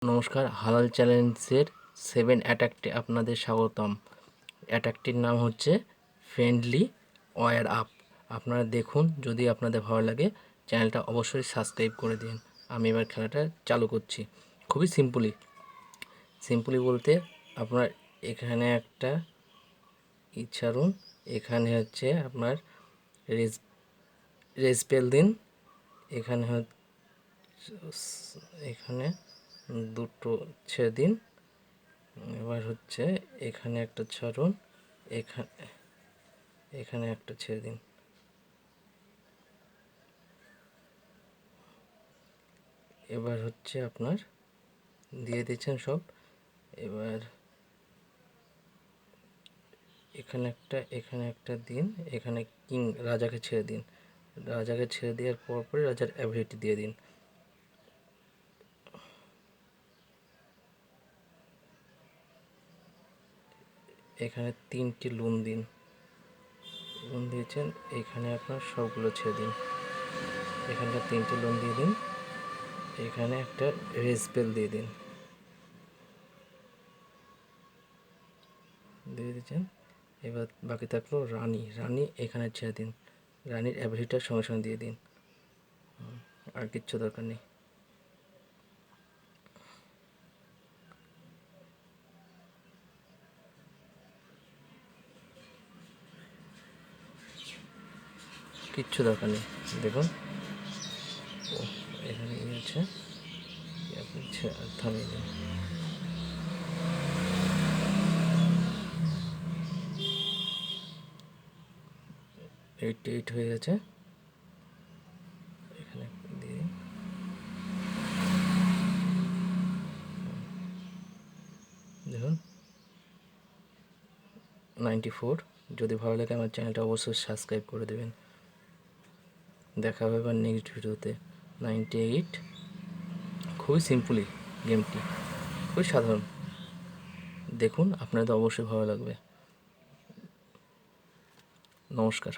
নমস্কার, হালাল চ্যালেঞ্জের 7 অ্যাটাকটে আপনাদের স্বাগতম। অ্যাটাকটির নাম হচ্ছে ফ্রেন্ডলি ওয়্যার আপ। আপনারা দেখুন, যদি আপনাদের ভালো লাগে চ্যানেলটা অবশ্যই সাবস্ক্রাইব করে দিন। আমি এবার খেলাটা চালু করছি। খুবই সিম্পলি বলতে আপনার এখানে একটা ইচ্ছারুন, এখানে হচ্ছে আপনার রেসপেল দিন, এখানে এখানে দুটো ছেড়ে দিন। এবার হচ্ছে এখানে একটা ছাড়ুন, এখানে এখানে একটা ছেড়ে দিন। এবার হচ্ছে আপনার দিয়ে দিচ্ছেন সব। এবার এখানে একটা দিন, এখানে কিং রাজাকে ছেড়ে দিন। রাজাকে ছেড়ে দেওয়ার পরে রাজার অ্যাবিলিটি দিয়ে দিন। এখানে 3টি লুন দিন। লুন দিয়েছেন, এখানে আপনার সবগুলো ছেড়ে দিন। এখানটা 3টি লুন দিয়ে দিন। এখানে একটা রেসপেল দিয়ে দিন, দিয়ে দিচ্ছেন। এবার বাকি থাকলো রানী এখানে ছেড়ে দিন। রানীর অ্যাবিলিটিটা সঙ্গে সঙ্গে দিয়ে দিন। আর কিচ্ছু দরকার নেই। কিচ্ছু দরকার নেই, দেখুন। ও এখানে আছে, আপনি থামিয়ে দিন। এইট হয়ে গেছে। এখানে দিয়ে দেখুন 94। যদি ভালো লাগে আমার চ্যানেলটা অবশ্যই সাবস্ক্রাইব করে দেবেন। দেখা হবে এবার নেক্সট ভিডিওতে। 98। খুবই সিম্পলি গেমটি, খুবই সাধারণ। দেখুন, আপনাদের অবশ্যই ভালো লাগবে। নমস্কার।